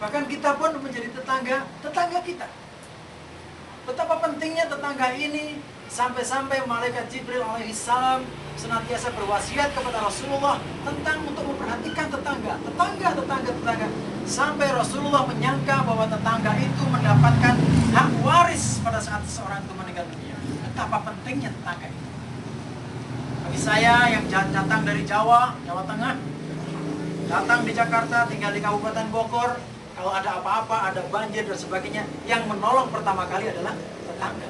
Bahkan kita pun menjadi tetangga kita. Betapa pentingnya tetangga ini, sampai-sampai malaikat Jibril alaihissalam senantiasa berwasiat kepada Rasulullah tentang untuk memperhatikan tetangga. Sampai Rasulullah menyangka bahwa tetangga itu mendapatkan hak waris pada saat seseorang itu meninggal dunia. Betapa pentingnya tetangga itu. Bagi saya yang datang dari Jawa Tengah, datang di Jakarta, tinggal di Kabupaten Bogor, kalau ada apa-apa, ada banjir dan sebagainya, yang menolong pertama kali adalah tetangga.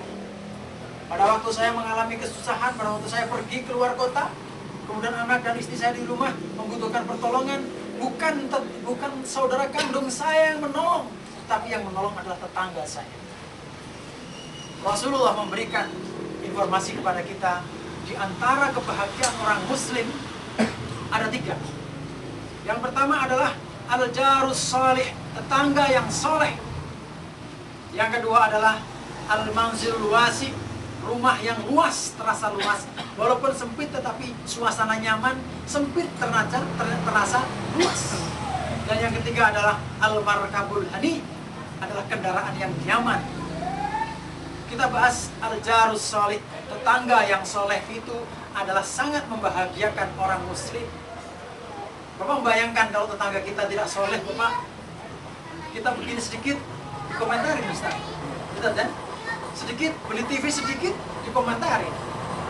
Pada waktu saya mengalami kesusahan, pada waktu saya pergi keluar kota, kemudian anak dan istri saya di rumah membutuhkan pertolongan, bukan saudara kandung saya yang menolong, tapi yang menolong adalah tetangga saya. Rasulullah memberikan informasi kepada kita, di antara kebahagiaan orang muslim ada 3. Yang pertama adalah al-jarus salih, tetangga yang soleh. Yang kedua adalah al-manzilul wasi, rumah yang luas, terasa luas. Walaupun sempit tetapi suasana nyaman, sempit terasa luas. Dan yang ketiga adalah al-markabul hani, adalah kendaraan yang nyaman. Kita bahas al-jarus salih, tetangga yang soleh itu adalah sangat membahagiakan orang muslim. Bapak membayangkan kalau tetangga kita tidak soleh, Bapak, kita begini sedikit dikomentarin, Ustaz. Kita dan sedikit beli TV sedikit dikomentarin,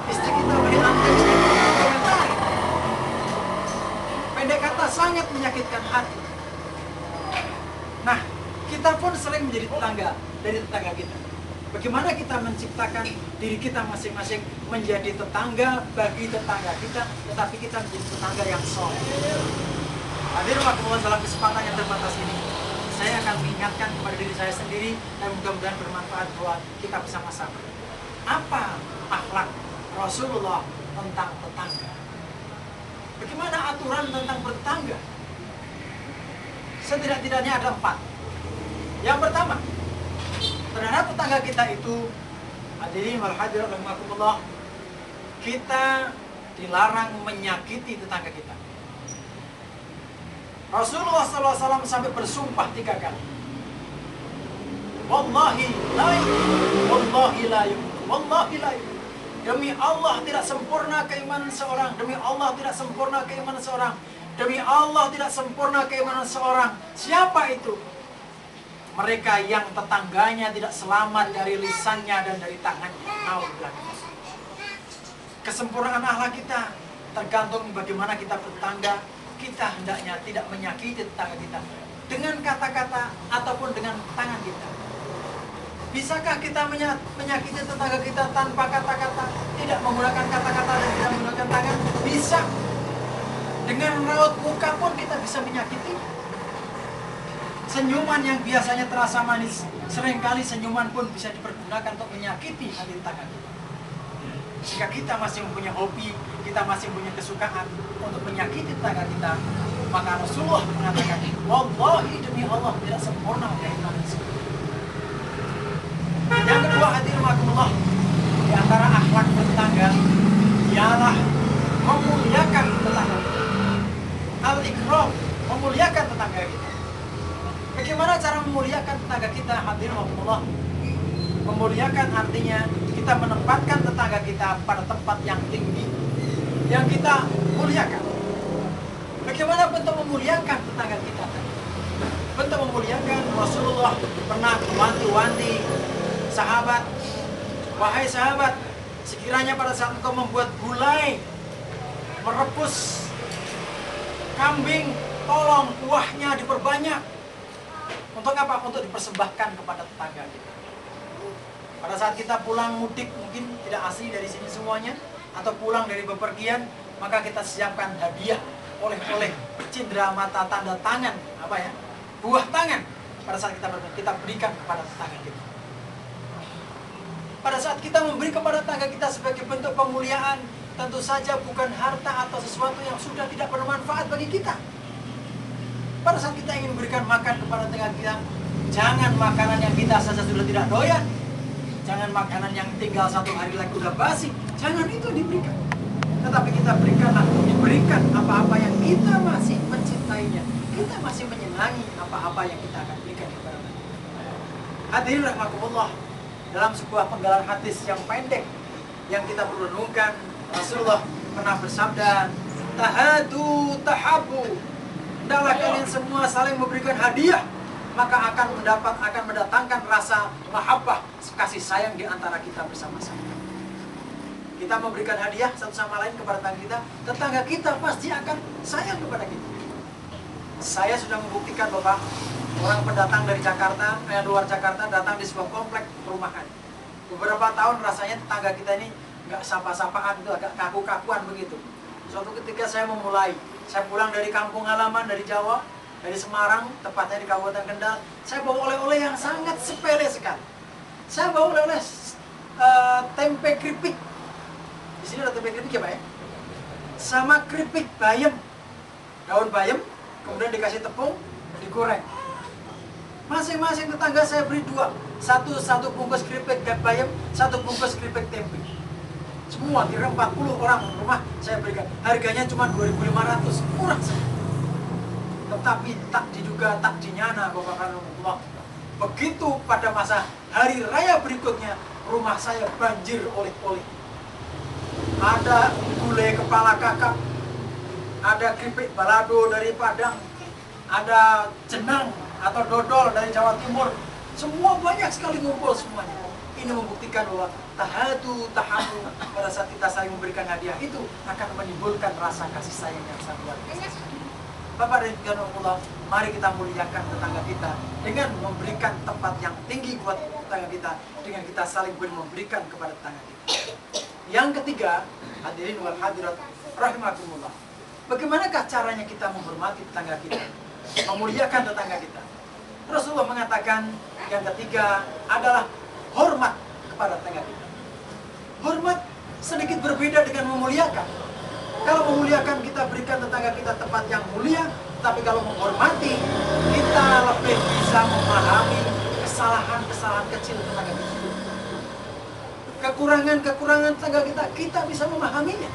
istri kita beli anteng sedikit dikomentarin. Pendek kata, sangat menyakitkan hati. Nah, kita pun sering menjadi tetangga dari tetangga kita. Bagaimana kita menciptakan diri kita masing-masing menjadi tetangga bagi tetangga kita, tetapi kita menjadi tetangga yang soleh. Hadirin rahimakumullah, dalam kesempatan yang terbatas ini, saya akan mengingatkan kepada diri saya sendiri dan mudah-mudahan bermanfaat buat kita bersama-sama. Apa akhlak Rasulullah tentang tetangga? Bagaimana aturan tentang bertetangga? Setidak-tidaknya ada 4. Yang pertama, terhadap tetangga kita itu, hadirin wal hadirat rahimakumullah, kita dilarang menyakiti tetangga kita. Rasulullah SAW sampai bersumpah 3 kali. Wallahi la yu'min, wallahi la yu'min, wallahi la yu'min. Demi Allah tidak sempurna keimanan seorang, demi Allah tidak sempurna keimanan seorang, demi Allah tidak sempurna keimanan seorang. Siapa itu? Mereka yang tetangganya tidak selamat dari lisannya dan dari tangannya. Kesempurnaan akhlak kita tergantung bagaimana kita bertetangga. Kita hendaknya tidak menyakiti tetangga kita dengan kata-kata ataupun dengan tangan kita. Bisakah kita menyakiti tetangga kita tanpa kata-kata, tidak menggunakan kata-kata dan tidak menggunakan tangan? Bisa. Dengan raut muka pun kita bisa menyakiti. Senyuman yang biasanya terasa manis, seringkali senyuman pun bisa dipergunakan untuk menyakiti hati tetangga kita. Jika kita masih mempunyai hobi, kita masih mempunyai kesukaan untuk menyakiti tetangga kita, maka Rasulullah mengatakan, wallahi demi Allah tidak sempurna keimanan seorang. Yang kedua, hadirin rahimakumullah, di antara akhlak bertetangga ialah memuliakan tetangga kita. Al-ikram, memuliakan tetangga kita. Bagaimana cara memuliakan tetangga kita, hadirin rahimakumullah? Memuliakan artinya kita menempatkan tetangga kita pada tempat yang tinggi, yang kita muliakan. Bagaimana bentuk memuliakan tetangga kita? Bentuk memuliakan, Rasulullah pernah mewanti-wanti sahabat, wahai sahabat, sekiranya pada saat engkau membuat gulai, merebus kambing, tolong kuahnya diperbanyak. Untuk apa? Untuk dipersembahkan kepada tetangga kita. Pada saat kita pulang mudik, mungkin tidak asli dari sini semuanya, atau pulang dari bepergian, maka kita siapkan hadiah, oleh-oleh, cindera mata, tanda tangan, buah tangan. Pada saat kita berikan kepada tetangga kita. Pada saat kita memberi kepada tetangga kita sebagai bentuk pemuliaan, tentu saja bukan harta atau sesuatu yang sudah tidak bermanfaat bagi kita. Pada saat kita ingin memberikan makan kepada tetangga kita, jangan makanan yang kita saja sudah tidak doyan. Jangan makanan yang tinggal 1 hari lagi udah basi. Jangan itu diberikan. Tetapi kita berikan apa-apa yang kita masih mencintainya, kita masih menyenangi apa-apa yang kita akan berikan kepada mereka. Hadirin rahimakumullah, dalam sebuah penggalan hadis yang pendek yang kita perlu renungkan, Rasulullah pernah bersabda, tahadu tahabu, hendaklah kalian semua saling memberikan hadiah, maka akan mendatangkan rasa mahabbah, kasih sayang di antara kita bersama-sama. Kita memberikan hadiah satu sama lain kepada tetangga kita pasti akan sayang kepada kita. Saya sudah membuktikan Bapak, orang pendatang dari Jakarta, luar Jakarta datang di sebuah komplek perumahan. Beberapa tahun rasanya tetangga kita ini nggak sapa-sapaan, itu agak kaku-kakuan begitu. Suatu ketika saya pulang dari kampung halaman, dari Jawa, dari Semarang, tepatnya di Kabupaten Kendal. Saya bawa oleh-oleh yang sangat sepele sekali. Saya bawa oleh-oleh tempe keripik. Di sini ada tempe keripik ya Pak ya? Sama keripik bayam, daun bayam, kemudian dikasih tepung, digoreng. Masing-masing tetangga saya beri dua, satu bungkus keripik bayam, satu bungkus keripik tempe. Semua kira 40 orang rumah saya berikan. Harganya cuma 2.500, murah saja. Tetapi tak diduga, tak dinyana Bapak Karunullah. Begitu pada masa hari raya berikutnya, rumah saya banjir oleh-oleh. Ada gulai kepala kakap, ada keripik balado dari Padang, ada jenang atau dodol dari Jawa Timur. Semua banyak sekali ngumpul semuanya. Ini membuktikan bahwa tahadu tahamu, pada saat kita saling memberikan hadiah itu akan menimbulkan rasa kasih sayang yang sangat luar biasa. Bapak dan Allah, mari kita muliakan tetangga kita dengan memberikan tempat yang tinggi buat tetangga kita, dengan kita saling memberikan kepada tetangga kita. Yang ketiga, hadirin wal hadirat rahimakumullah, bagaimanakah caranya kita menghormati tetangga kita, memuliakan tetangga kita? Rasulullah mengatakan yang ketiga adalah hormat kepada tetangga kita. Hormat sedikit berbeda dengan memuliakan. Kalau memuliakan kita berikan tetangga kita tempat yang mulia, tapi kalau menghormati kita lebih bisa memahami kesalahan-kesalahan kecil tetangga kita. Kekurangan-kekurangan tetangga kita bisa memahaminya.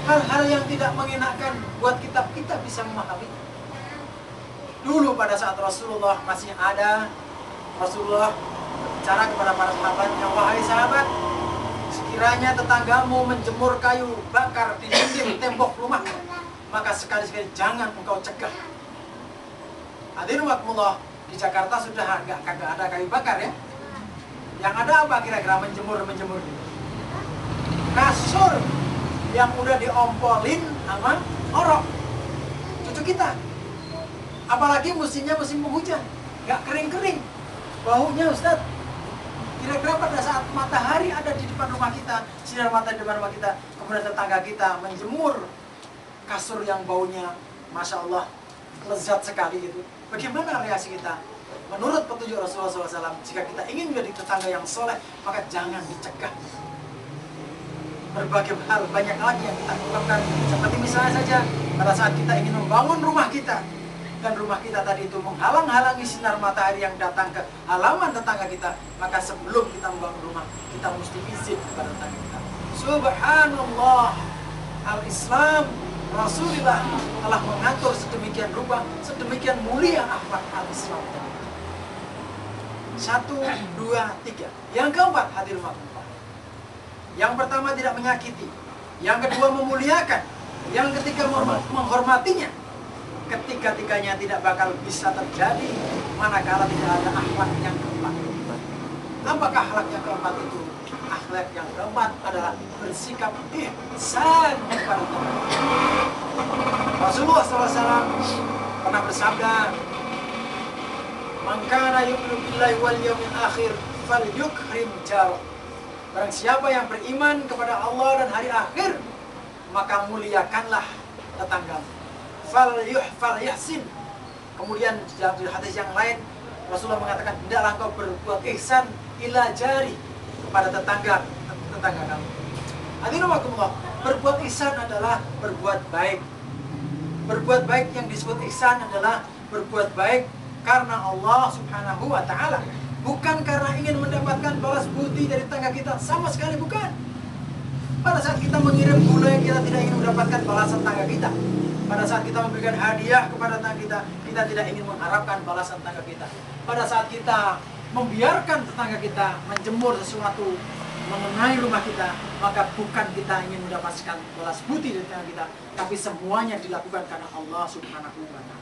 Hal-hal yang tidak mengenakan buat kita bisa memahaminya. Dulu pada saat Rasulullah masih ada, Rasulullah berbicara kepada para sahabatnya, wahai sahabat, sekiranya tetanggamu menjemur kayu bakar di dinding tembok rumah, maka sekali-sekali jangan engkau cegah. Hadirin rahimakumullah, di Jakarta sudah kagak ada kayu bakar ya. Yang ada apa kira-kira menjemur? Kasur yang udah diompolin sama orok cucu kita. Apalagi musimnya musim penghujan, nggak kering-kering baunya Ustadz. Kira-kira pada saat matahari ada di depan rumah kita, sinar matahari di depan rumah kita, kemudian tetangga kita menjemur kasur yang baunya Masya Allah lezat sekali gitu, bagaimana reaksi kita? Menurut petunjuk Rasulullah SAW, jika kita ingin menjadi tetangga yang soleh, maka jangan dicegah. Berbagai hal, banyak lagi yang kita lakukan. Seperti misalnya saja, pada saat kita ingin membangun rumah kita, dan rumah kita tadi itu menghalang-halangi sinar matahari yang datang ke halaman tetangga kita, maka sebelum kita membangun rumah, kita mesti izin kepada tetangga kita. Subhanallah, al-Islam, Rasulullah telah mengatur sedemikian rupa, sedemikian mulia akhlak al-Islam. 1, 2, 3. Yang keempat, hadirin rahimakumullah. Yang pertama tidak menyakiti, yang kedua memuliakan, yang ketiga menghormatinya. Ketiga-tiganya tidak bakal bisa terjadi manakala tidak ada akhlak yang keempat. Apakah akhlak yang keempat itu? Akhlak yang keempat adalah bersikap ihsan kepada teman. Rasulullah SAW pernah bersabda, "Man kana yu'minu billahi wal yawmil akhir falyukrim jarah." Barang siapa yang beriman kepada Allah dan hari akhir, maka muliakanlah tetanggamu. Falyahsin. Kemudian dalam hadis yang lain Rasulullah mengatakan, hendaklah engkau berbuat ihsan ila jari, kepada tetangga kamu. Hadirin rahimakumullah, berbuat ihsan adalah berbuat baik. Berbuat baik yang disebut ihsan adalah berbuat baik karena Allah Subhanahu wa ta'ala, bukan karena ingin mendapatkan balas budi dari tetangga kita, sama sekali bukan. Pada saat kita mengirim gula yang kita tidak ingin mendapatkan balasan tangga kita. Pada saat kita memberikan hadiah kepada tetangga kita, kita tidak ingin mengharapkan balasan tetangga kita. Pada saat kita membiarkan tetangga kita menjemur sesuatu mengenai rumah kita, maka bukan kita ingin mendapatkan balas budi dari tetangga kita, tapi semuanya dilakukan karena Allah Subhanahu wa Ta'ala.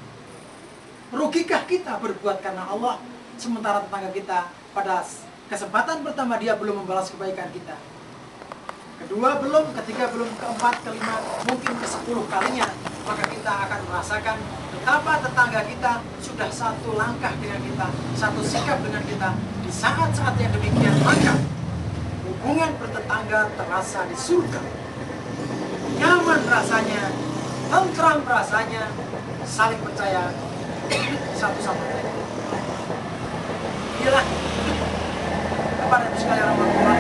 Rugikah kita berbuat karena Allah, sementara tetangga kita pada kesempatan pertama dia belum membalas kebaikan kita, kedua belum, ketiga belum, keempat, kelima, mungkin ke-10 kalinya, maka kita akan merasakan betapa tetangga kita sudah satu langkah dengan kita, satu sikap dengan kita. Di saat-saat yang demikian, maka hubungan bertetangga terasa di surga. Nyaman rasanya, tentram rasanya, saling percaya satu sama lain. Inilah kepada sekalian orang tua